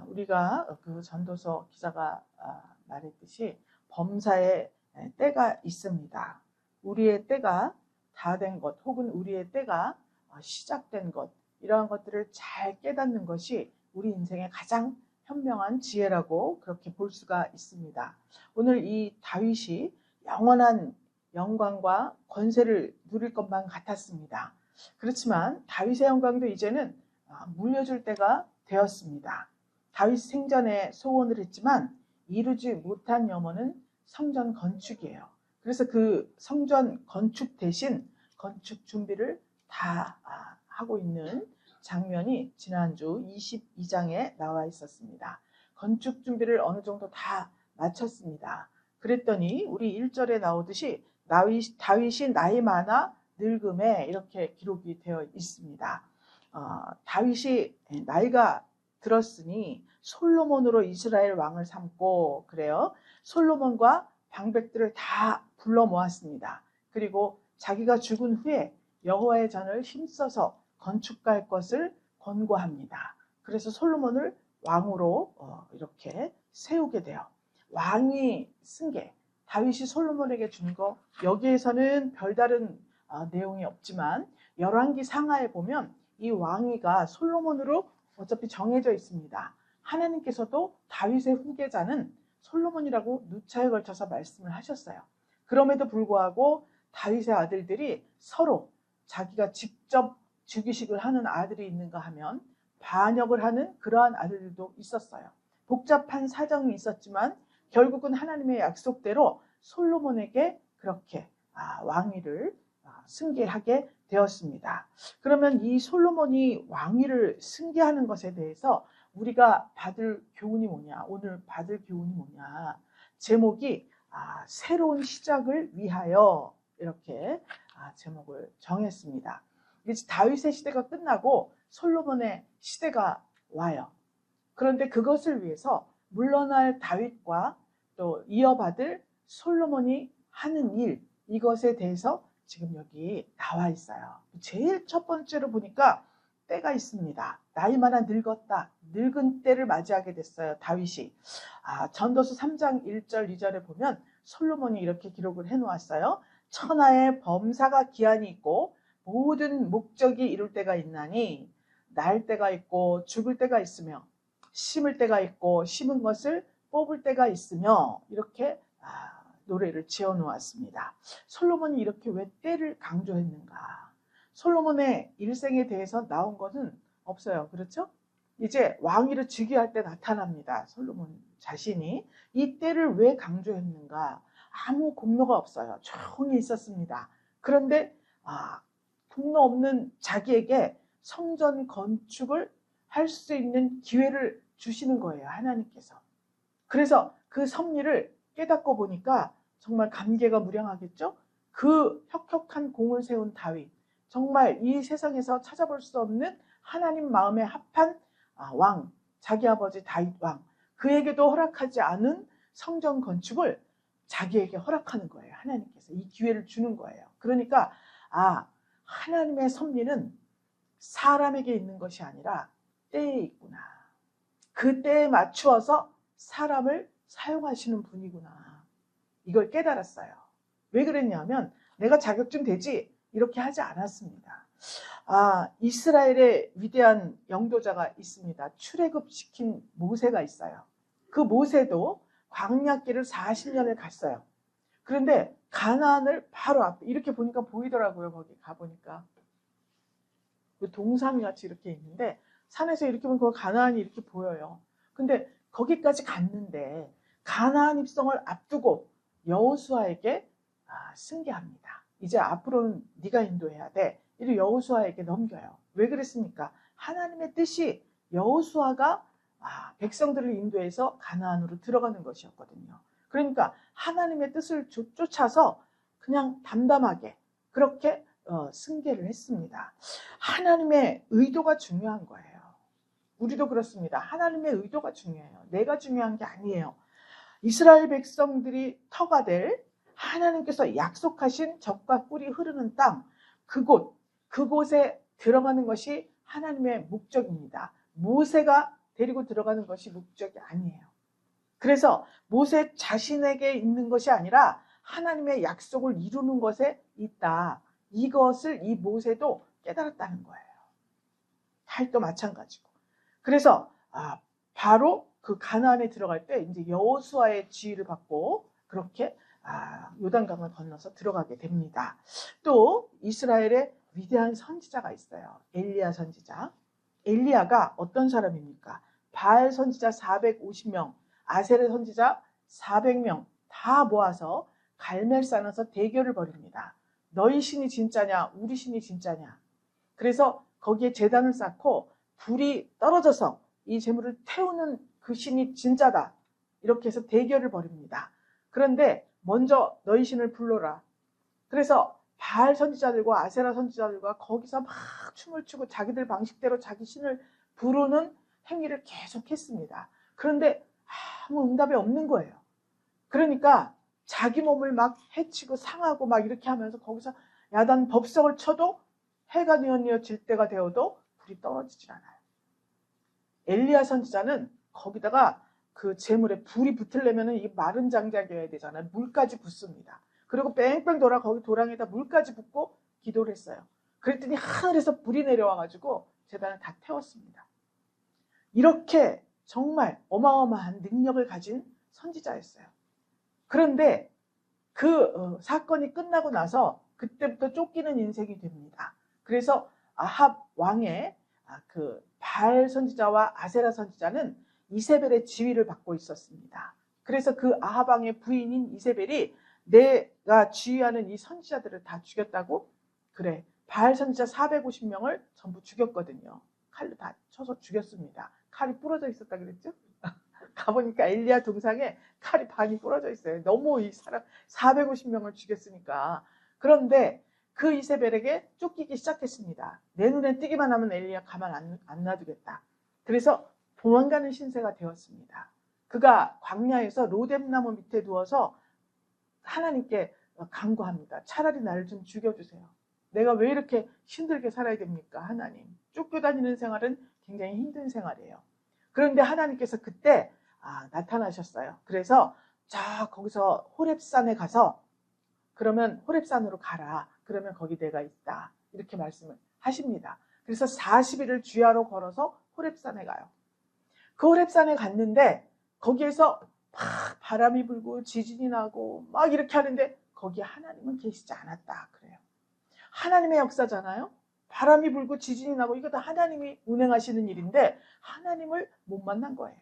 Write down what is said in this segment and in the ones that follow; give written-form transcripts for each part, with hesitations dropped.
우리가 그 전도서 기자가 말했듯이 범사에 때가 있습니다. 우리의 때가 다 된 것, 혹은 우리의 때가 시작된 것, 이러한 것들을 잘 깨닫는 것이 우리 인생의 가장 현명한 지혜라고 그렇게 볼 수가 있습니다. 오늘 이 다윗이 영원한 영광과 권세를 누릴 것만 같았습니다. 그렇지만 다윗의 영광도 이제는 물려줄 때가 되었습니다. 다윗 생전에 소원을 했지만 이루지 못한 염원은 성전 건축이에요. 그래서 그 성전 건축 대신 건축 준비를 다 하고 있는 장면이 지난주 22장에 나와 있었습니다. 건축 준비를 어느 정도 다 마쳤습니다. 그랬더니 우리 1절에 나오듯이 다윗이 나이 많아 늙음에 이렇게 기록이 되어 있습니다. 다윗이 나이가 들었으니 솔로몬으로 이스라엘 왕을 삼고 그래요. 솔로몬과 방백들을 다 불러 모았습니다. 그리고 자기가 죽은 후에 여호와의 전을 힘써서 건축할 것을 권고합니다. 그래서 솔로몬을 왕으로 이렇게 세우게 돼요. 왕이 쓴 게 다윗이 솔로몬에게 준 거, 여기에서는 별다른 내용이 없지만 열왕기 상하에 보면 이 왕위가 솔로몬으로 어차피 정해져 있습니다. 하나님께서도 다윗의 후계자는 솔로몬이라고 누차에 걸쳐서 말씀을 하셨어요. 그럼에도 불구하고 다윗의 아들들이 서로 자기가 직접 즉위식을 하는 아들이 있는가 하면 반역을 하는 그러한 아들들도 있었어요. 복잡한 사정이 있었지만 결국은 하나님의 약속대로 솔로몬에게 그렇게 왕위를 승계하게 되었습니다. 그러면 이 솔로몬이 왕위를 승계하는 것에 대해서 우리가 받을 교훈이 뭐냐? 오늘 받을 교훈이 뭐냐? 제목이 새로운 시작을 위하여 이렇게 제목을 정했습니다. 이제 다윗의 시대가 끝나고 솔로몬의 시대가 와요. 그런데 그것을 위해서 물러날 다윗과 또 이어받을 솔로몬이 하는 일, 이것에 대해서 지금 여기 나와 있어요. 제일 첫 번째로 보니까 때가 있습니다. 나이 많아 늙었다. 늙은 때를 맞이하게 됐어요. 다윗이. 전도서 3장 1절 2절에 보면 솔로몬이 이렇게 기록을 해놓았어요. 천하의 범사가 기한이 있고 모든 목적이 이룰 때가 있나니 날 때가 있고 죽을 때가 있으며 심을 때가 있고 심은 것을 뽑을 때가 있으며 이렇게 노래를 지어 놓았습니다. 솔로몬이 이렇게 왜 때를 강조했는가? 솔로몬의 일생에 대해서 나온 것은 없어요. 그렇죠? 이제 왕위를 즉위할 때 나타납니다. 솔로몬 자신이. 이 때를 왜 강조했는가? 아무 공로가 없어요. 조용히 있었습니다. 그런데 공로 없는 자기에게 성전 건축을 할 수 있는 기회를 주시는 거예요. 하나님께서. 그래서 그 섭리를 깨닫고 보니까 정말 감개가 무량하겠죠? 그 혁혁한 공을 세운 다윗, 정말 이 세상에서 찾아볼 수 없는 하나님 마음에 합한 왕, 자기 아버지 다윗 왕, 그에게도 허락하지 않은 성전 건축을 자기에게 허락하는 거예요. 하나님께서 이 기회를 주는 거예요. 그러니까 하나님의 섭리는 사람에게 있는 것이 아니라 때에 있구나. 그 때에 맞추어서 사람을 사용하시는 분이구나. 이걸 깨달았어요. 왜 그랬냐면 내가 자격증 되지 이렇게 하지 않았습니다. 이스라엘의 위대한 영도자가 있습니다. 출애굽시킨 모세가 있어요. 그 모세도 광야길을 40년을 갔어요. 그런데 가나안을 바로 앞에 이렇게 보니까 보이더라고요. 거기 가보니까 동상같이 이렇게 있는데 산에서 이렇게 보면 가나안이 이렇게 보여요. 근데 거기까지 갔는데 가나안 입성을 앞두고 여호수아에게 승계합니다. 이제 앞으로는 네가 인도해야 돼. 이를 여호수아에게 넘겨요. 왜 그랬습니까? 하나님의 뜻이 여호수아가 백성들을 인도해서 가나안으로 들어가는 것이었거든요. 그러니까 하나님의 뜻을 쫓아서 그냥 담담하게 그렇게 승계를 했습니다. 하나님의 의도가 중요한 거예요. 우리도 그렇습니다. 하나님의 의도가 중요해요. 내가 중요한 게 아니에요. 이스라엘 백성들이 터가 될 하나님께서 약속하신 젖과 꿀이 흐르는 땅, 그곳에 들어가는 것이 하나님의 목적입니다. 모세가 데리고 들어가는 것이 목적이 아니에요. 그래서 모세 자신에게 있는 것이 아니라 하나님의 약속을 이루는 것에 있다. 이것을 이 모세도 깨달았다는 거예요. 칼도 마찬가지고. 그래서 바로 그 가나안에 들어갈 때 이제 여호수아의 지휘를 받고 그렇게 요단강을 건너서 들어가게 됩니다. 또 이스라엘의 위대한 선지자가 있어요. 엘리야 선지자. 엘리야가 어떤 사람입니까? 바알 선지자 450명, 아세르 선지자 400명 다 모아서 갈멜산에서 대결을 벌입니다. 너희 신이 진짜냐, 우리 신이 진짜냐. 그래서 거기에 제단을 쌓고 불이 떨어져서 이 재물을 태우는 그 신이 진짜다. 이렇게 해서 대결을 벌입니다. 그런데 먼저 너희 신을 불러라. 그래서 바알 선지자들과 아세라 선지자들과 거기서 막 춤을 추고 자기들 방식대로 자기 신을 부르는 행위를 계속했습니다. 그런데 아무 응답이 없는 거예요. 그러니까 자기 몸을 막 해치고 상하고 막 이렇게 하면서 거기서 야단 법석을 쳐도 해가 뉘어질 때가 되어도 불이 떨어지질 않아요. 엘리야 선지자는 거기다가 그 재물에 불이 붙으려면 이 마른 장작이어야 되잖아요. 물까지 붓습니다. 그리고 뺑뺑 돌아 거기 도랑에다 물까지 붓고 기도를 했어요. 그랬더니 하늘에서 불이 내려와가지고 제단을 다 태웠습니다. 이렇게 정말 어마어마한 능력을 가진 선지자였어요. 그런데 그 사건이 끝나고 나서 그때부터 쫓기는 인생이 됩니다. 그래서 아합 왕의 그 바알 선지자와 아세라 선지자는 이세벨의 지위를 받고 있었습니다. 그래서 그 아합 왕의 부인인 이세벨이 내가 지휘하는 이 선지자들을 다 죽였다고? 그래. 바알 선지자 450명을 전부 죽였거든요. 칼로 다 쳐서 죽였습니다. 칼이 부러져 있었다 그랬죠? 가보니까 엘리야 동상에 칼이 반이 부러져 있어요. 너무 이 사람 450명을 죽였으니까. 그런데 그 이세벨에게 쫓기기 시작했습니다. 내 눈에 띄기만 하면 엘리야 가만 안 놔두겠다. 그래서 도망가는 신세가 되었습니다. 그가 광야에서 로뎀나무 밑에 누워서 하나님께 간구합니다. 차라리 나를 좀 죽여주세요. 내가 왜 이렇게 힘들게 살아야 됩니까? 하나님. 쫓겨다니는 생활은 굉장히 힘든 생활이에요. 그런데 하나님께서 그때 나타나셨어요. 그래서 거기서 호렙산에 가서 그러면 호렙산으로 가라. 그러면 거기 내가 있다. 이렇게 말씀을 하십니다. 그래서 40일을 주야로 걸어서 호렙산에 가요. 그 호렙산에 갔는데 거기에서 막 바람이 불고 지진이 나고 막 이렇게 하는데 거기에 하나님은 계시지 않았다. 그래요. 하나님의 역사잖아요. 바람이 불고 지진이 나고 이거 다 하나님이 운행하시는 일인데 하나님을 못 만난 거예요.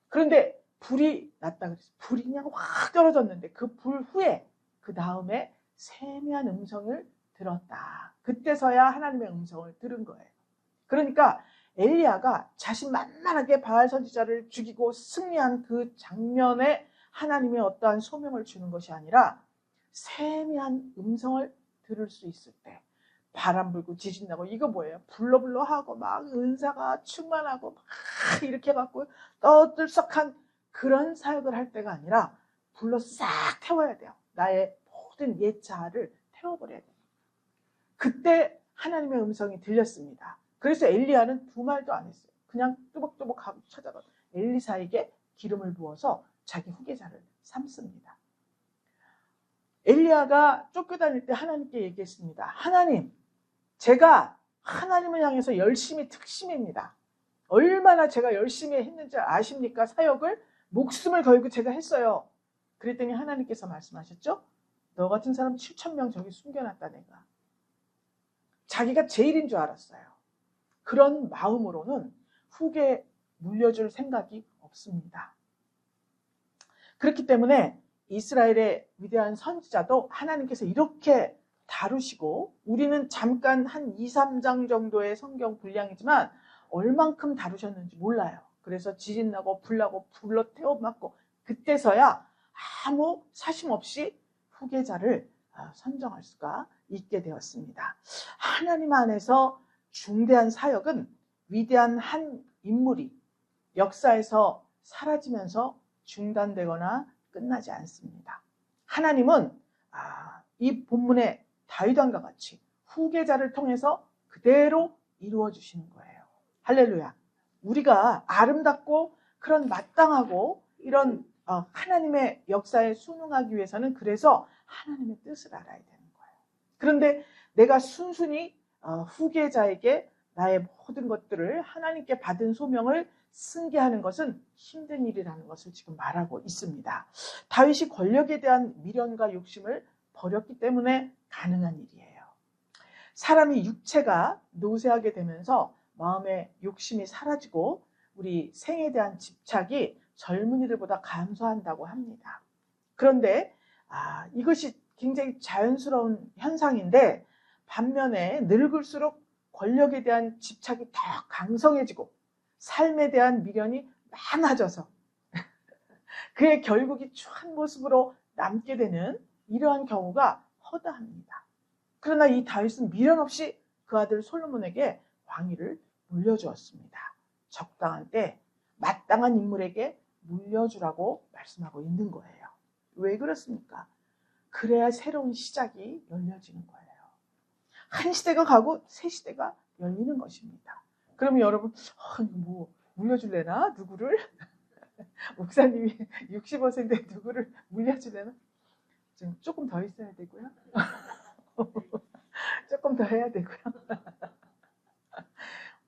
그런데 불이 났다 그랬어요. 불이 그냥 확 떨어졌는데 그 불 후에 그 다음에 세미한 음성을 들었다. 그때서야 하나님의 음성을 들은 거예요. 그러니까 엘리야가 자신만만하게 바알 선지자를 죽이고 승리한 그 장면에 하나님이 어떠한 소명을 주는 것이 아니라 세미한 음성을 들을 수 있을 때 바람 불고 지진 나고 이거 뭐예요? 불러불러 하고 막 은사가 충만하고 막 이렇게 해갖고 떠들썩한 그런 사역을 할 때가 아니라 불러 싹 태워야 돼요. 나의 모든 옛 자아를 태워버려야 돼요. 그때 하나님의 음성이 들렸습니다. 그래서 엘리야는 두 말도 안 했어요. 그냥 뚜벅뚜벅 가고 찾아가 엘리사에게 기름을 부어서 자기 후계자를 삼습니다. 엘리야가 쫓겨다닐 때 하나님께 얘기했습니다. 하나님, 제가 하나님을 향해서 열심히 특심입니다. 얼마나 제가 열심히 했는지 아십니까? 사역을 목숨을 걸고 제가 했어요. 그랬더니 하나님께서 말씀하셨죠? 너 같은 사람 7,000명 저기 숨겨놨다 내가. 자기가 제일인 줄 알았어요. 그런 마음으로는 후계 물려줄 생각이 없습니다. 그렇기 때문에 이스라엘의 위대한 선지자도 하나님께서 이렇게 다루시고 우리는 잠깐 한 2, 3장 정도의 성경 분량이지만 얼만큼 다루셨는지 몰라요. 그래서 지진 나고 불 나고 불러 태워맞고 그때서야 아무 사심 없이 후계자를 선정할 수가 있게 되었습니다. 하나님 안에서 중대한 사역은 위대한 한 인물이 역사에서 사라지면서 중단되거나 끝나지 않습니다. 하나님은 이 본문의 다윗왕과 같이 후계자를 통해서 그대로 이루어 주시는 거예요. 할렐루야. 우리가 아름답고 그런 마땅하고 이런 하나님의 역사에 순응하기 위해서는 그래서 하나님의 뜻을 알아야 되는 거예요. 그런데 내가 순순히 후계자에게 나의 모든 것들을 하나님께 받은 소명을 승계하는 것은 힘든 일이라는 것을 지금 말하고 있습니다. 다윗이 권력에 대한 미련과 욕심을 버렸기 때문에 가능한 일이에요. 사람이 육체가 노쇠하게 되면서 마음의 욕심이 사라지고 우리 생에 대한 집착이 젊은이들보다 감소한다고 합니다. 그런데 이것이 굉장히 자연스러운 현상인데 반면에 늙을수록 권력에 대한 집착이 더 강성해지고 삶에 대한 미련이 많아져서 그의 결국이 추한 모습으로 남게 되는 이러한 경우가 허다합니다. 그러나 이 다윗은 미련 없이 그 아들 솔로몬에게 왕위를 물려주었습니다. 적당한 때 마땅한 인물에게 물려주라고 말씀하고 있는 거예요. 왜 그렇습니까? 그래야 새로운 시작이 열려지는 거예요. 한 시대가 가고 새 시대가 열리는 것입니다. 그러면 여러분 뭐 물려줄래나? 누구를? 목사님이 65세인데 누구를 물려줄래나? 지금 조금 더 있어야 되고요. 조금 더 해야 되고요.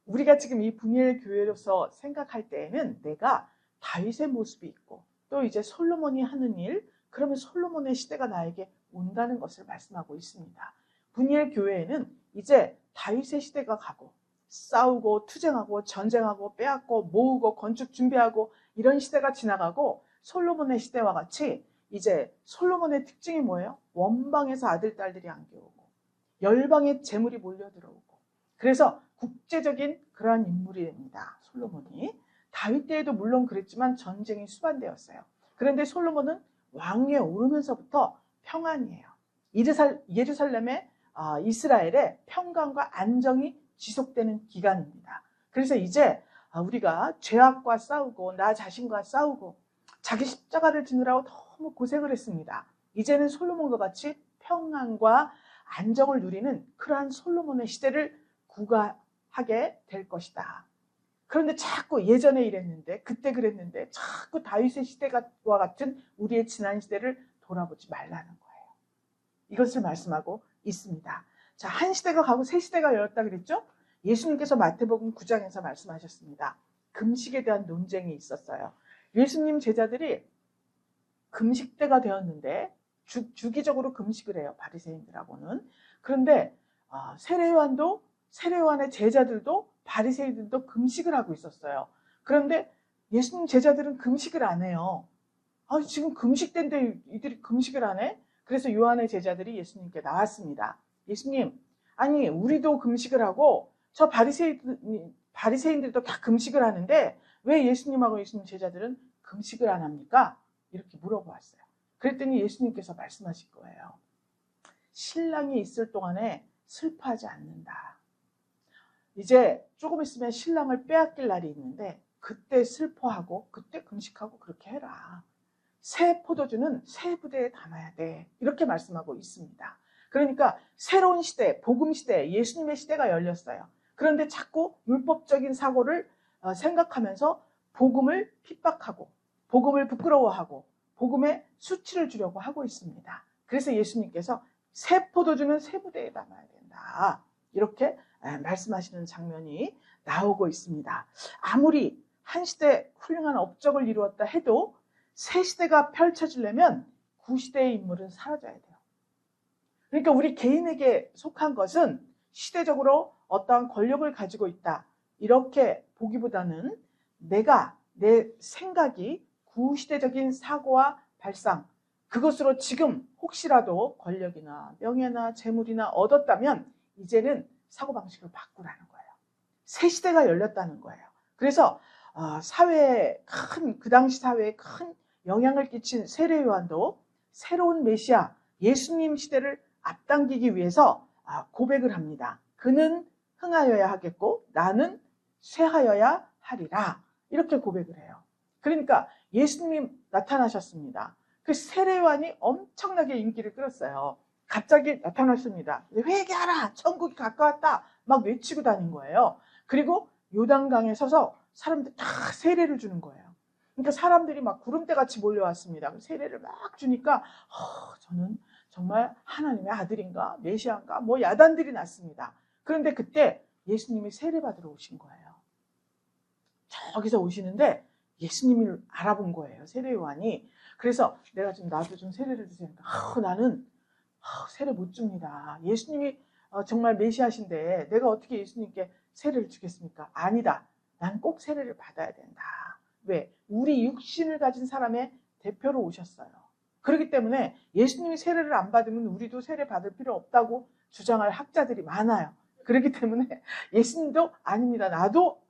우리가 지금 이 분이엘 교회로서 생각할 때에는 내가 다윗의 모습이 있고 또 이제 솔로몬이 하는 일, 그러면 솔로몬의 시대가 나에게 온다는 것을 말씀하고 있습니다. 분이엘 교회에는 이제 다윗의 시대가 가고 싸우고 투쟁하고 전쟁하고 빼앗고 모으고 건축 준비하고 이런 시대가 지나가고 솔로몬의 시대와 같이 이제 솔로몬의 특징이 뭐예요? 원방에서 아들, 딸들이 안겨오고 열방의 재물이 몰려들어오고 그래서 국제적인 그러한 인물입니다. 솔로몬이. 다윗 때에도 물론 그랬지만 전쟁이 수반되었어요. 그런데 솔로몬은 왕위에 오르면서부터 평안이에요. 예루살렘의 이스라엘의 평강과 안정이 지속되는 기간입니다. 그래서 이제 우리가 죄악과 싸우고 나 자신과 싸우고 자기 십자가를 지느라고 너무 고생을 했습니다. 이제는 솔로몬과 같이 평안과 안정을 누리는 그러한 솔로몬의 시대를 구가하게 될 것이다. 그런데 자꾸 예전에 이랬는데 그때 그랬는데 자꾸 다윗의 시대와 같은 우리의 지난 시대를 돌아보지 말라는 거예요. 이것을 말씀하고 있습니다. 자, 한 시대가 가고 새 시대가 열렸다 그랬죠? 예수님께서 마태복음 9장에서 말씀하셨습니다. 금식에 대한 논쟁이 있었어요. 예수님 제자들이 금식 때가 되었는데 주기적으로 금식을 해요. 바리새인들하고는. 그런데 세례요한의 제자들도 바리새인들도 금식을 하고 있었어요. 그런데 예수님 제자들은 금식을 안 해요. 지금 금식 때인데 이들이 금식을 안 해? 그래서 요한의 제자들이 예수님께 나왔습니다. 예수님, 아니 우리도 금식을 하고 저 바리새인들도 다 금식을 하는데 왜 예수님하고 예수님 제자들은 금식을 안 합니까? 이렇게 물어보았어요. 그랬더니 예수님께서 말씀하실 거예요. 신랑이 있을 동안에 슬퍼하지 않는다. 이제 조금 있으면 신랑을 빼앗길 날이 있는데 그때 슬퍼하고 그때 금식하고 그렇게 해라. 새 포도주는 새 부대에 담아야 돼. 이렇게 말씀하고 있습니다. 그러니까 새로운 시대, 복음 시대, 예수님의 시대가 열렸어요. 그런데 자꾸 율법적인 사고를 생각하면서 복음을 핍박하고 복음을 부끄러워하고 복음에 수치를 주려고 하고 있습니다. 그래서 예수님께서 새 포도주는 새 부대에 담아야 된다. 이렇게 말씀하시는 장면이 나오고 있습니다. 아무리 한 시대 훌륭한 업적을 이루었다 해도 새 시대가 펼쳐지려면 구시대의 인물은 사라져야 돼요. 그러니까 우리 개인에게 속한 것은 시대적으로 어떠한 권력을 가지고 있다. 이렇게 보기보다는 내 생각이 구시대적인 사고와 발상, 그것으로 지금 혹시라도 권력이나 명예나 재물이나 얻었다면 이제는 사고방식을 바꾸라는 거예요. 새 시대가 열렸다는 거예요. 그래서 그 당시 사회에 큰 영향을 끼친 세례요한도 새로운 메시아 예수님 시대를 앞당기기 위해서 고백을 합니다. 그는 흥하여야 하겠고 나는 쇠하여야 하리라. 이렇게 고백을 해요. 그러니까 예수님이 나타나셨습니다. 그 세례요한이 엄청나게 인기를 끌었어요. 갑자기 나타났습니다. 회개하라! 천국이 가까웠다! 막 외치고 다닌 거예요. 그리고 요단강에 서서 사람들 다 세례를 주는 거예요. 그러니까 사람들이 막 구름대 같이 몰려왔습니다. 세례를 막 주니까 저는 정말 하나님의 아들인가 메시아인가 뭐 야단들이 났습니다. 그런데 그때 예수님이 세례 받으러 오신 거예요. 저기서 오시는데 예수님을 알아본 거예요. 세례 요한이. 그래서 내가 좀 나도 좀 세례를 주세요. 나는 세례 못 줍니다. 예수님이 정말 메시아신데 내가 어떻게 예수님께 세례를 주겠습니까? 아니다. 난 꼭 세례를 받아야 된다. 왜? 우리 육신을 가진 사람의 대표로 오셨어요. 그렇기 때문에 예수님이 세례를 안 받으면 우리도 세례 받을 필요 없다고 주장할 학자들이 많아요. 그렇기 때문에 예수님도 아닙니다. 나도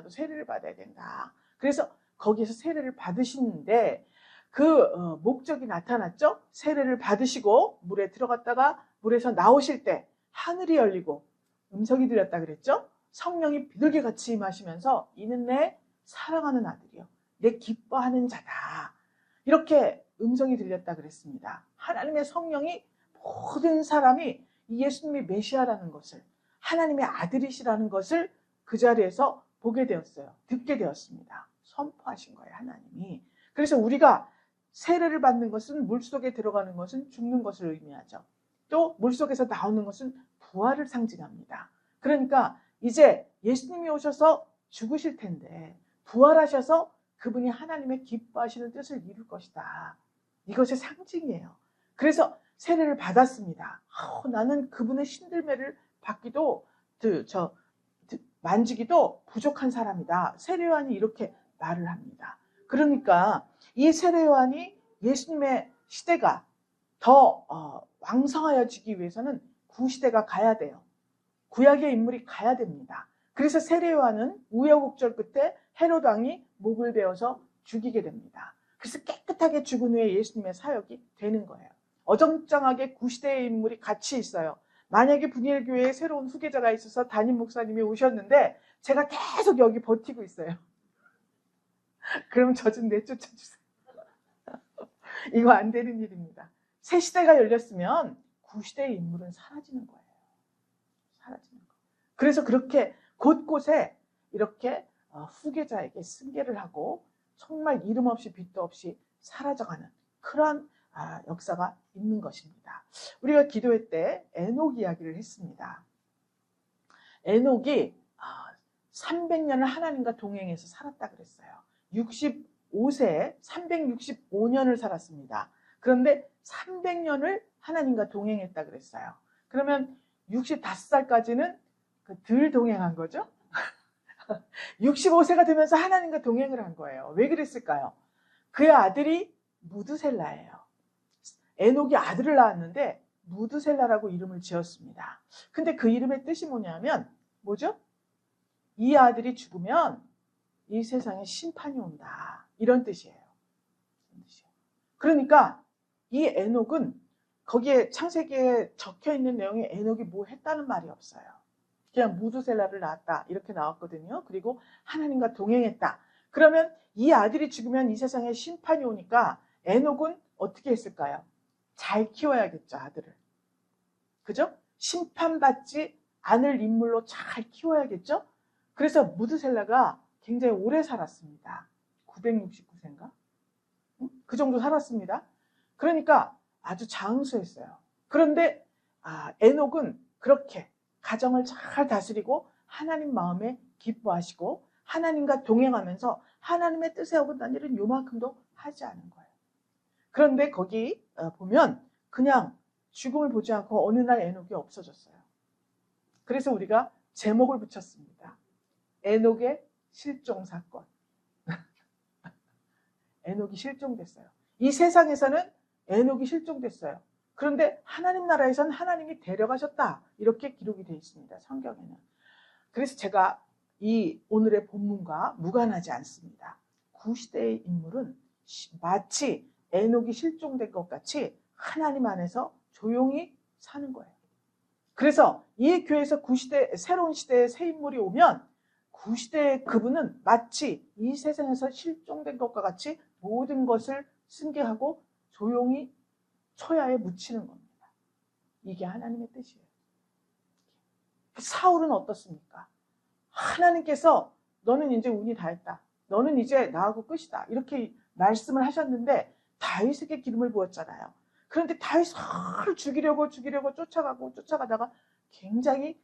세례를 받아야 된다. 그래서 거기에서 세례를 받으시는데 그 목적이 나타났죠. 세례를 받으시고 물에 들어갔다가 물에서 나오실 때 하늘이 열리고 음성이 들렸다 그랬죠. 성령이 비둘기같이 임하시면서 이는 내 사랑하는 아들이요 내 기뻐하는 자다. 이렇게 음성이 들렸다 그랬습니다. 하나님의 성령이 모든 사람이 예수님이 메시아라는 것을 하나님의 아들이시라는 것을 그 자리에서 보게 되었어요. 듣게 되었습니다. 선포하신 거예요. 하나님이. 그래서 우리가 세례를 받는 것은 물속에 들어가는 것은 죽는 것을 의미하죠. 또 물속에서 나오는 것은 부활을 상징합니다. 그러니까 이제 예수님이 오셔서 죽으실 텐데 부활하셔서 그분이 하나님의 기뻐하시는 뜻을 이룰 것이다. 이것의 상징이에요. 그래서 세례를 받았습니다. 나는 그분의 신들매를 받기도 만지기도 부족한 사람이다. 세례 요한이 이렇게 말을 합니다. 그러니까 이 세례 요한이 예수님의 시대가 더 왕성하여지기 위해서는 구시대가 가야 돼요. 구약의 인물이 가야 됩니다. 그래서 세례 요한은 우여곡절 끝에 헤롯 왕이 목을 베어서 죽이게 됩니다. 그래서 깨끗하게 죽은 후에 예수님의 사역이 되는 거예요. 어정쩡하게 구시대의 인물이 같이 있어요. 만약에 분일교회에 새로운 후계자가 있어서 담임 목사님이 오셨는데 제가 계속 여기 버티고 있어요. 그럼 저 좀 내쫓아주세요. 이거 안 되는 일입니다. 새 시대가 열렸으면 구시대의 인물은 사라지는 거예요. 사라지는 거. 그래서 그렇게 곳곳에 이렇게 후계자에게 승계를 하고 정말 이름 없이 빛도 없이 사라져가는 그런 역사가 있는 것입니다. 우리가 기도회 때 에녹 이야기를 했습니다. 에녹이 300년을 하나님과 동행해서 살았다 그랬어요. 65세에 365년을 살았습니다. 그런데 300년을 하나님과 동행했다 그랬어요. 그러면 65살까지는 덜 동행한 거죠? 65세가 되면서 하나님과 동행을 한 거예요. 왜 그랬을까요? 그의 아들이 무드셀라예요. 에녹이 아들을 낳았는데 무드셀라라고 이름을 지었습니다. 근데 그 이름의 뜻이 뭐냐면 뭐죠? 이 아들이 죽으면 이 세상에 심판이 온다. 이런 뜻이에요. 그러니까 이 에녹은 거기에 창세기에 적혀있는 내용에 에녹이 뭐 했다는 말이 없어요. 그냥 무드셀라를 낳았다 이렇게 나왔거든요. 그리고 하나님과 동행했다. 그러면 이 아들이 죽으면 이 세상에 심판이 오니까 에녹은 어떻게 했을까요? 잘 키워야겠죠, 아들을. 그죠? 심판받지 않을 인물로 잘 키워야겠죠? 그래서 무드셀라가 굉장히 오래 살았습니다. 969세인가? 그 정도 살았습니다. 그러니까 아주 장수했어요. 그런데 에녹은 그렇게 가정을 잘 다스리고 하나님 마음에 기뻐하시고 하나님과 동행하면서 하나님의 뜻에 어긋난 일은 요만큼도 하지 않은 거예요. 그런데 거기 보면 그냥 죽음을 보지 않고 어느 날 에녹이 없어졌어요. 그래서 우리가 제목을 붙였습니다. 에녹의 실종 사건. 에녹이 실종됐어요. 이 세상에서는 에녹이 실종됐어요. 그런데 하나님 나라에서는 하나님이 데려가셨다. 이렇게 기록이 되어 있습니다. 성경에는. 그래서 제가 이 오늘의 본문과 무관하지 않습니다. 구시대의 인물은 마치 에녹이 실종된 것 같이 하나님 안에서 조용히 사는 거예요. 그래서 이 교회에서 구시대, 새로운 시대의 새 인물이 오면 구시대의 그분은 마치 이 세상에서 실종된 것과 같이 모든 것을 승계하고 조용히 초야에 묻히는 겁니다. 이게 하나님의 뜻이에요. 사울은 어떻습니까? 하나님께서 너는 이제 운이 다 했다. 너는 이제 나하고 끝이다. 이렇게 말씀을 하셨는데 다윗에게 기름을 부었잖아요. 그런데 다윗을 죽이려고 쫓아가다가 굉장히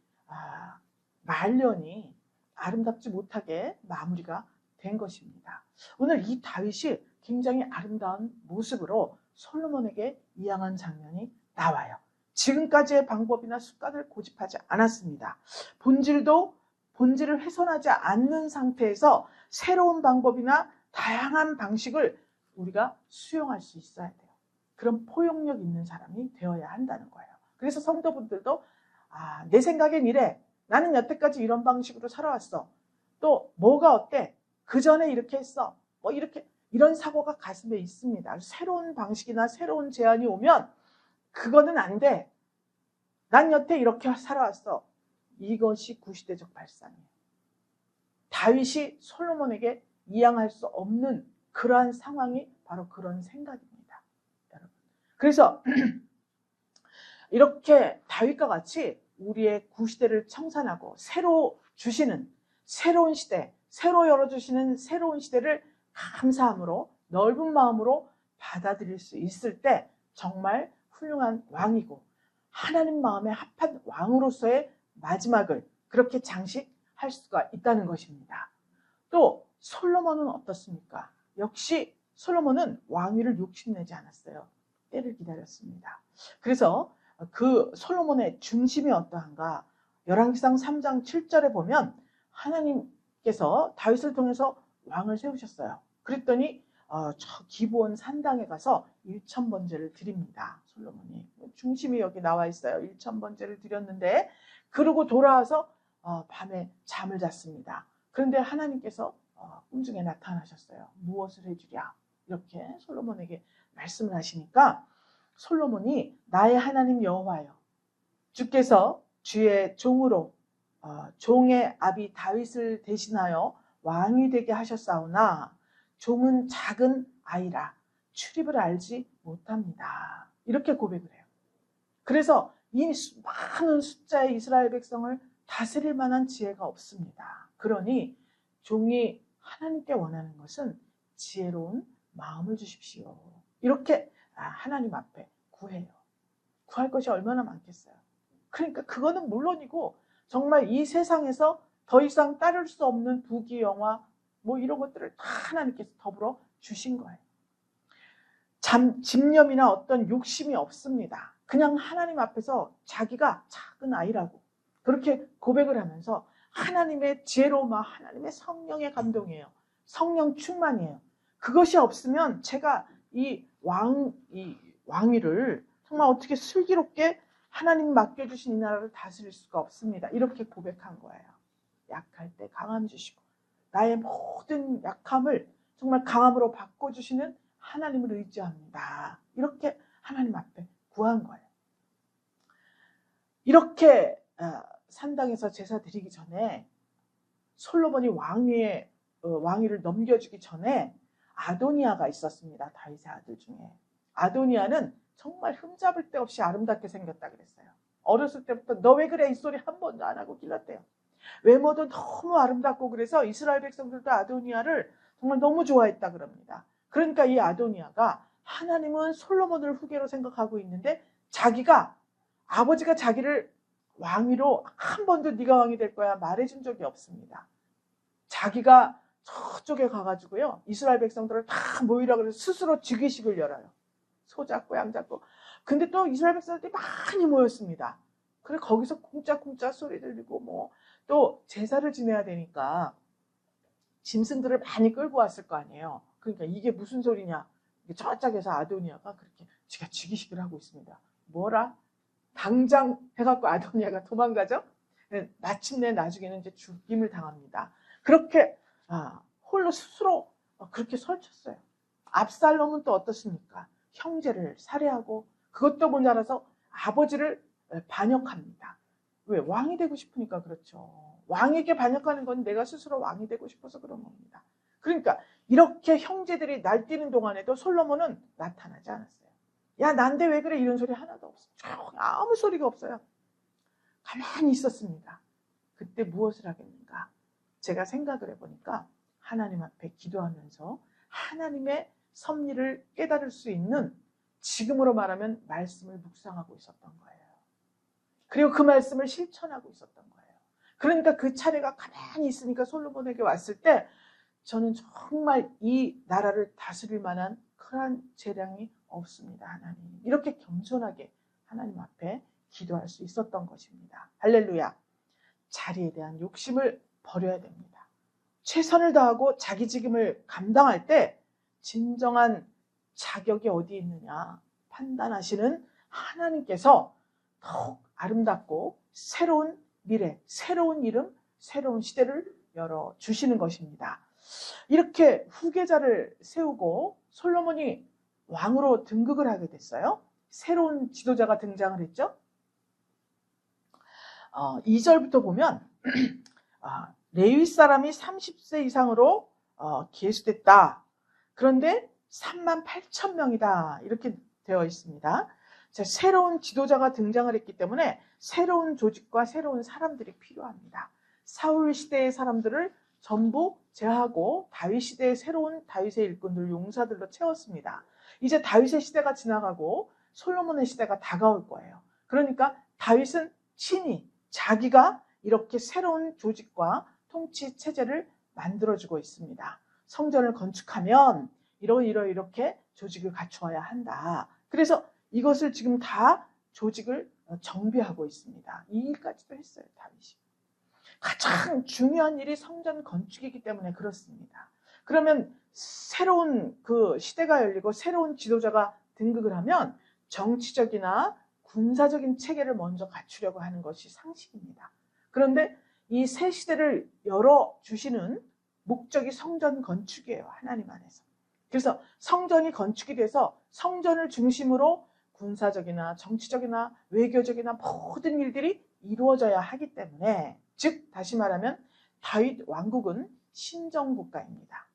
말년이 아름답지 못하게 마무리가 된 것입니다. 오늘 이 다윗이 굉장히 아름다운 모습으로 솔로몬에게 이양한 장면이 나와요. 지금까지의 방법이나 습관을 고집하지 않았습니다. 본질을 훼손하지 않는 상태에서 새로운 방법이나 다양한 방식을 우리가 수용할 수 있어야 돼요. 그런 포용력 있는 사람이 되어야 한다는 거예요. 그래서 성도분들도 내 생각엔 이래. 나는 여태까지 이런 방식으로 살아왔어. 또 뭐가 어때? 그 전에 이렇게 했어. 이런 사고가 가슴에 있습니다. 새로운 방식이나 새로운 제안이 오면 그거는 안 돼. 난 여태 이렇게 살아왔어. 이것이 구시대적 발상이에요. 다윗이 솔로몬에게 이양할 수 없는 그러한 상황이 바로 그런 생각입니다. 여러분. 그래서 이렇게 다윗과 같이 우리의 구시대를 청산하고 새로 주시는 새로운 시대, 새로 열어주시는 새로운 시대를 감사함으로 넓은 마음으로 받아들일 수 있을 때 정말 훌륭한 왕이고 하나님 마음에 합한 왕으로서의 마지막을 그렇게 장식할 수가 있다는 것입니다. 또 솔로몬은 어떻습니까? 역시 솔로몬은 왕위를 욕심내지 않았어요. 때를 기다렸습니다. 그래서 그 솔로몬의 중심이 어떠한가? 열왕기상 3장 7절에 보면 하나님께서 다윗을 통해서 왕을 세우셨어요. 그랬더니 저 기브온 산당에 가서 1000번제를 드립니다. 솔로몬이. 중심이 여기 나와 있어요. 1000번제를 드렸는데 그러고 돌아와서 밤에 잠을 잤습니다. 그런데 하나님께서 꿈중에 나타나셨어요. 무엇을 해주랴? 이렇게 솔로몬에게 말씀을 하시니까 솔로몬이 나의 하나님 여호와여 주께서 주의 종으로 종의 아비 다윗을 대신하여 왕이 되게 하셨사오나 종은 작은 아이라 출입을 알지 못합니다. 이렇게 고백을 해요. 그래서 이 많은 숫자의 이스라엘 백성을 다스릴 만한 지혜가 없습니다. 그러니 종이 하나님께 원하는 것은 지혜로운 마음을 주십시오. 이렇게 하나님 앞에 구해요. 구할 것이 얼마나 많겠어요. 그러니까 그거는 물론이고 정말 이 세상에서 더 이상 따를 수 없는 부귀 영화 이런 것들을 다 하나님께서 더불어 주신 거예요. 집념이나 어떤 욕심이 없습니다. 그냥 하나님 앞에서 자기가 작은 아이라고 그렇게 고백을 하면서 하나님의 지혜로움, 하나님의 성령의 감동이에요. 성령 충만이에요. 그것이 없으면 제가 이 왕위를 정말 어떻게 슬기롭게 하나님 맡겨주신 이 나라를 다스릴 수가 없습니다. 이렇게 고백한 거예요. 약할 때 강함 주시고 나의 모든 약함을 정말 강함으로 바꿔주시는 하나님을 의지합니다. 이렇게 하나님 앞에 구한 거예요. 이렇게 산당에서 제사 드리기 전에 솔로몬이 왕위를 넘겨주기 전에 아도니아가 있었습니다. 다윗의 아들 중에. 아도니아는 정말 흠잡을 데 없이 아름답게 생겼다 그랬어요. 어렸을 때부터 너 왜 그래 이 소리 한 번도 안 하고 길렀대요. 외모도 너무 아름답고 그래서 이스라엘 백성들도 아도니아를 정말 너무 좋아했다 그럽니다. 그러니까 이 아도니아가 하나님은 솔로몬을 후계로 생각하고 있는데 자기가 아버지가 자기를 왕위로 한 번도 네가 왕이 될 거야 말해준 적이 없습니다. 자기가 저쪽에 가가지고요 이스라엘 백성들을 다 모이라 그래서 스스로 즉위식을 열어요. 소 잡고 양 잡고. 근데 또 이스라엘 백성들이 많이 모였습니다. 그래 거기서 쿵짝쿵짝 소리 들리고 또 제사를 지내야 되니까 짐승들을 많이 끌고 왔을 거 아니에요. 그러니까 이게 무슨 소리냐. 저짝에서 아도니아가 그렇게 지가 즉위식을 하고 있습니다. 뭐라? 당장 해갖고 아도니아가 도망가죠. 마침내 나중에는 이제 죽임을 당합니다. 그렇게 홀로 스스로 그렇게 설쳤어요. 압살롬은 또 어떻습니까? 형제를 살해하고 그것도 모자라서 아버지를 반역합니다. 왜? 왕이 되고 싶으니까 그렇죠. 왕에게 반역하는 건 내가 스스로 왕이 되고 싶어서 그런 겁니다. 그러니까 이렇게 형제들이 날뛰는 동안에도 솔로몬은 나타나지 않았어요. 야 난데 왜 그래 이런 소리 하나도 없어요. 아무 소리가 없어요. 가만히 있었습니다. 그때 무엇을 하겠는가? 제가 생각을 해보니까 하나님 앞에 기도하면서 하나님의 섭리를 깨달을 수 있는, 지금으로 말하면 말씀을 묵상하고 있었던 거예요. 그리고 그 말씀을 실천하고 있었던 거예요. 그러니까 그 차례가 가만히 있으니까 솔로몬에게 왔을 때 저는 정말 이 나라를 다스릴 만한 그런 재량이 없습니다. 하나님. 이렇게 겸손하게 하나님 앞에 기도할 수 있었던 것입니다. 할렐루야. 자리에 대한 욕심을 버려야 됩니다. 최선을 다하고 자기 직임을 감당할 때 진정한 자격이 어디 있느냐 판단하시는 하나님께서 더욱 아름답고 새로운 미래, 새로운 이름, 새로운 시대를 열어주시는 것입니다. 이렇게 후계자를 세우고 솔로몬이 왕으로 등극을 하게 됐어요. 새로운 지도자가 등장을 했죠. 2절부터 보면 레위 사람이 30세 이상으로 계수됐다. 그런데 38,000명이다. 이렇게 되어 있습니다. 자, 새로운 지도자가 등장을 했기 때문에 새로운 조직과 새로운 사람들이 필요합니다. 사울 시대의 사람들을 전부 제하고 다윗 시대의 새로운 다윗의 일꾼들, 용사들로 채웠습니다. 이제 다윗의 시대가 지나가고 솔로몬의 시대가 다가올 거예요. 그러니까 다윗은 친히 자기가 이렇게 새로운 조직과 통치 체제를 만들어주고 있습니다. 성전을 건축하면 이렇게 조직을 갖추어야 한다. 그래서 이것을 지금 다 조직을 정비하고 있습니다. 이 일까지도 했어요, 다윗이. 가장 중요한 일이 성전 건축이기 때문에 그렇습니다. 그러면 새로운 그 시대가 열리고 새로운 지도자가 등극을 하면 정치적이나 군사적인 체계를 먼저 갖추려고 하는 것이 상식입니다. 그런데 이 새 시대를 열어주시는 목적이 성전 건축이에요. 하나님 안에서. 그래서 성전이 건축이 돼서 성전을 중심으로 군사적이나 정치적이나 외교적이나 모든 일들이 이루어져야 하기 때문에, 즉 다시 말하면 다윗 왕국은 신정국가입니다.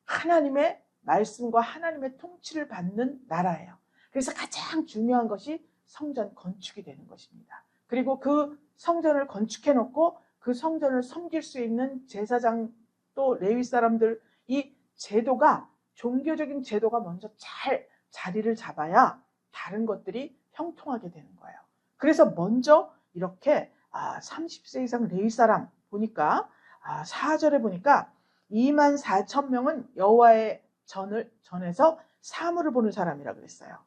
하나님의 말씀과 하나님의 통치를 받는 나라예요. 그래서 가장 중요한 것이 성전 건축이 되는 것입니다. 그리고 그 성전을 건축해 놓고 그 성전을 섬길 수 있는 제사장 또 레위 사람들, 이 제도가, 종교적인 제도가 먼저 잘 자리를 잡아야 다른 것들이 형통하게 되는 거예요. 그래서 먼저 이렇게 30세 이상 레위 사람 보니까 4절에 보니까 24,000명은 여호와의 전에서 사물을 보는 사람이라 그랬어요.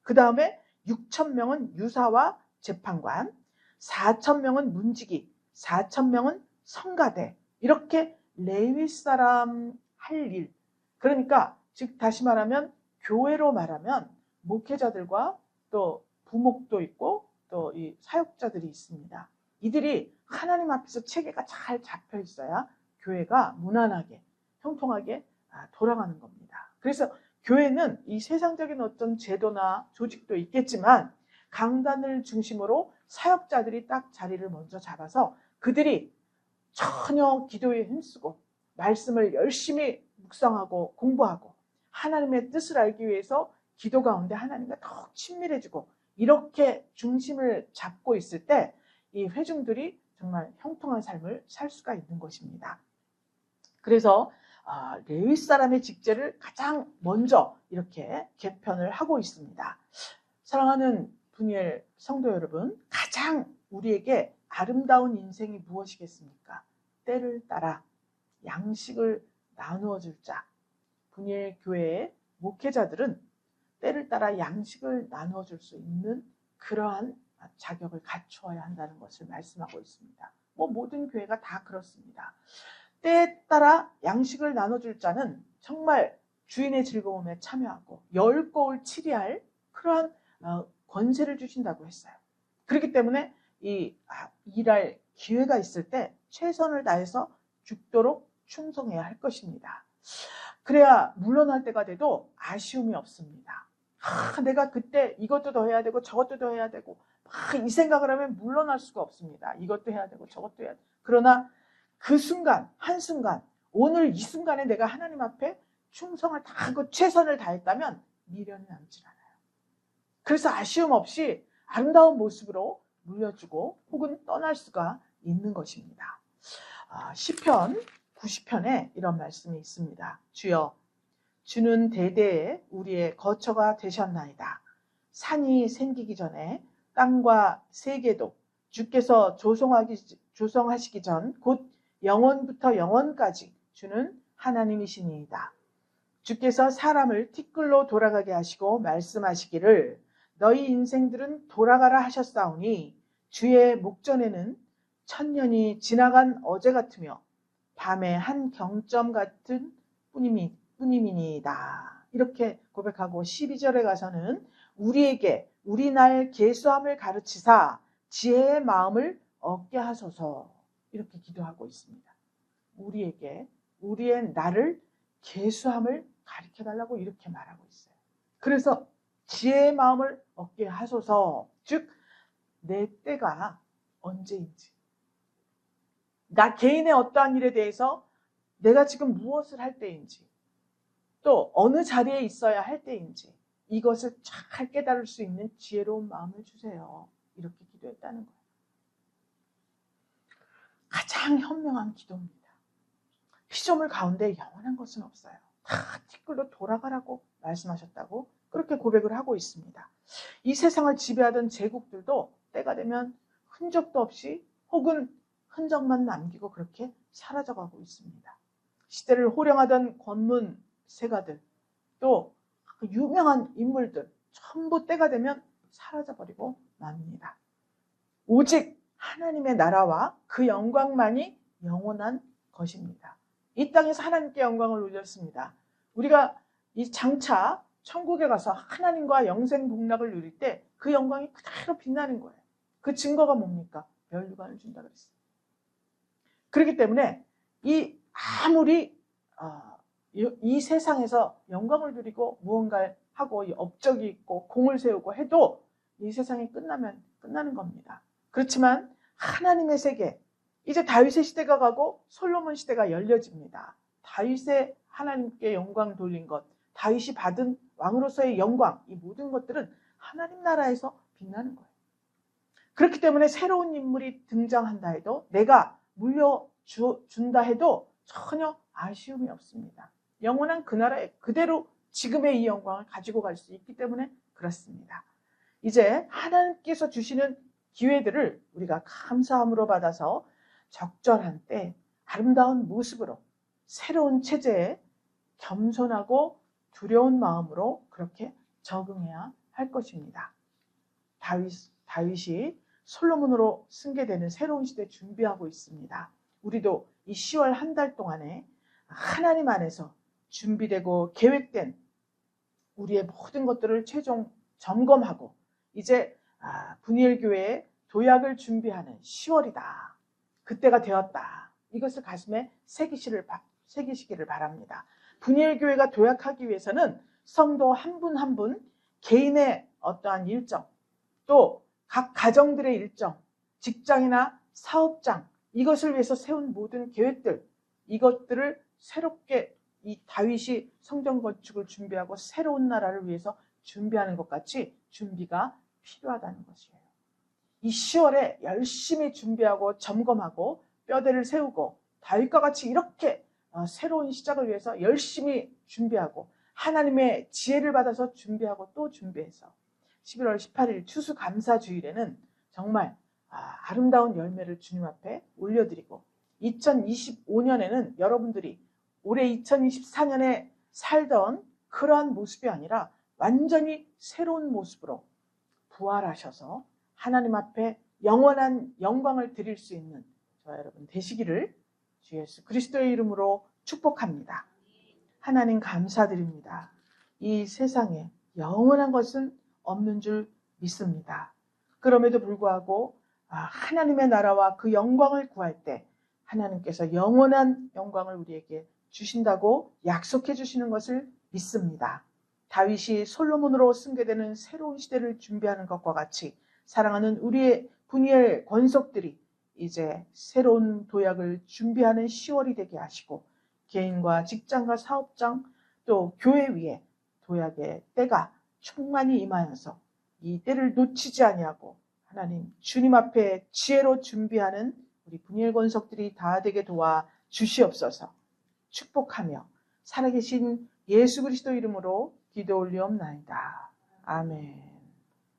그 다음에 6,000명은 유사와 재판관, 4,000명은 문지기, 4,000명은 성가대, 이렇게 레위 사람 할 일. 그러니까 즉 다시 말하면 교회로 말하면 목회자들과 또 부목도 있고 또 이 사역자들이 있습니다. 이들이 하나님 앞에서 체계가 잘 잡혀 있어야 교회가 무난하게 형통하게 돌아가는 겁니다. 그래서 교회는 이 세상적인 어떤 제도나 조직도 있겠지만 강단을 중심으로 사역자들이 딱 자리를 먼저 잡아서 그들이 전혀 기도에 힘쓰고 말씀을 열심히 묵상하고 공부하고 하나님의 뜻을 알기 위해서 기도 가운데 하나님과 더욱 친밀해지고 이렇게 중심을 잡고 있을 때 이 회중들이 정말 형통한 삶을 살 수가 있는 것입니다. 그래서 레위 사람의 직제를 가장 먼저 이렇게 개편을 하고 있습니다. 사랑하는 분이엘 성도 여러분, 가장 우리에게 아름다운 인생이 무엇이겠습니까? 때를 따라 양식을 나누어 줄 자. 분이엘 교회의 목회자들은 때를 따라 양식을 나누어 줄 수 있는 그러한 자격을 갖추어야 한다는 것을 말씀하고 있습니다. 모든 교회가 다 그렇습니다. 때에 따라 양식을 나눠줄 자는 정말 주인의 즐거움에 참여하고 열 거울 치리할 그러한 권세를 주신다고 했어요. 그렇기 때문에 일할 기회가 있을 때 최선을 다해서 죽도록 충성해야 할 것입니다. 그래야 물러날 때가 돼도 아쉬움이 없습니다. 내가 그때 이것도 더 해야 되고 저것도 더 해야 되고 이 생각을 하면 물러날 수가 없습니다. 이것도 해야 되고 저것도 해야 되고. 그러나 그 순간, 한순간, 오늘 이 순간에 내가 하나님 앞에 충성을 다하고 최선을 다했다면 미련이 남질 않아요. 그래서 아쉬움 없이 아름다운 모습으로 물려주고 혹은 떠날 수가 있는 것입니다. 시편 90편에 이런 말씀이 있습니다. 주여, 주는 대대에 우리의 거처가 되셨나이다. 산이 생기기 전에 땅과 세계도 주께서 조성하시기 전 곧 영원부터 영원까지 주는 하나님이시니이다. 주께서 사람을 티끌로 돌아가게 하시고 말씀하시기를 너희 인생들은 돌아가라 하셨사오니 주의 목전에는 천년이 지나간 어제 같으며 밤의 한 경점 같은 뿐임이니이다. 이렇게 고백하고 12절에 가서는 우리에게 우리 날 계수함을 가르치사 지혜의 마음을 얻게 하소서, 이렇게 기도하고 있습니다. 우리에게 우리의 날을 계수함을 가르쳐달라고 이렇게 말하고 있어요. 그래서 지혜의 마음을 얻게 하소서, 즉 내 때가 언제인지, 나 개인의 어떠한 일에 대해서 내가 지금 무엇을 할 때인지, 또 어느 자리에 있어야 할 때인지 이것을 잘 깨달을 수 있는 지혜로운 마음을 주세요. 이렇게 기도했다는 거예요. 가장 현명한 기도입니다. 피조물 가운데 영원한 것은 없어요. 다 티끌로 돌아가라고 말씀하셨다고 그렇게 고백을 하고 있습니다. 이 세상을 지배하던 제국들도 때가 되면 흔적도 없이 혹은 흔적만 남기고 그렇게 사라져가고 있습니다. 시대를 호령하던 권문 세가들, 또 유명한 인물들 전부 때가 되면 사라져버리고 맙니다. 오직 하나님의 나라와 그 영광만이 영원한 것입니다. 이 땅에서 하나님께 영광을 누렸습니다. 우리가 이 장차 천국에 가서 하나님과 영생 복락을 누릴 때 그 영광이 그대로 빛나는 거예요. 그 증거가 뭡니까? 멸류관을 준다 그랬어요. 그렇기 때문에 아무리 이 세상에서 영광을 누리고 무언가를 하고 업적이 있고 공을 세우고 해도 이 세상이 끝나면 끝나는 겁니다. 그렇지만 하나님의 세계, 이제 다윗의 시대가 가고 솔로몬 시대가 열려집니다. 다윗의 하나님께 영광 돌린 것, 다윗이 받은 왕으로서의 영광, 이 모든 것들은 하나님 나라에서 빛나는 거예요. 그렇기 때문에 새로운 인물이 등장한다 해도, 내가 물려준다 해도 전혀 아쉬움이 없습니다. 영원한 그 나라에 그대로 지금의 이 영광을 가지고 갈 수 있기 때문에 그렇습니다. 이제 하나님께서 주시는 기회들을 우리가 감사함으로 받아서 적절한 때 아름다운 모습으로 새로운 체제에 겸손하고 두려운 마음으로 그렇게 적응해야 할 것입니다. 다윗이 솔로몬으로 승계되는 새로운 시대 준비하고 있습니다. 우리도 이 10월 한 달 동안에 하나님 안에서 준비되고 계획된 우리의 모든 것들을 최종 점검하고 이제 분이엘교회의 도약을 준비하는 10월이다. 그때가 되었다. 이것을 가슴에 새기시기를 바랍니다. 분이엘교회가 도약하기 위해서는 성도 한 분 한 분 개인의 어떠한 일정, 또 각 가정들의 일정, 직장이나 사업장, 이것을 위해서 세운 모든 계획들, 이것들을 새롭게 이 다윗이 성전 건축을 준비하고 새로운 나라를 위해서 준비하는 것 같이 준비가 필요하다는 것이에요. 이 10월에 열심히 준비하고 점검하고 뼈대를 세우고 다윗과 같이 이렇게 새로운 시작을 위해서 열심히 준비하고 하나님의 지혜를 받아서 준비하고 또 준비해서 11월 18일 추수감사주일에는 정말 아름다운 열매를 주님 앞에 올려드리고 2025년에는 여러분들이 올해 2024년에 살던 그러한 모습이 아니라 완전히 새로운 모습으로 부활하셔서 하나님 앞에 영원한 영광을 드릴 수 있는 저와 여러분 되시기를 주 예수 그리스도의 이름으로 축복합니다. 하나님 감사드립니다. 이 세상에 영원한 것은 없는 줄 믿습니다. 그럼에도 불구하고 하나님의 나라와 그 영광을 구할 때 하나님께서 영원한 영광을 우리에게 주신다고 약속해 주시는 것을 믿습니다. 다윗이 솔로몬으로 승계되는 새로운 시대를 준비하는 것과 같이 사랑하는 우리의 분이엘 권속들이 이제 새로운 도약을 준비하는 10월이 되게 하시고 개인과 직장과 사업장 또 교회 위에 도약의 때가 충만히 임하여서 이 때를 놓치지 아니하고 하나님 주님 앞에 지혜로 준비하는 우리 분일 권속들이 다 되게 도와 주시옵소서. 축복하며 살아계신 예수 그리스도 이름으로 기도 올리옵나이다. 아멘.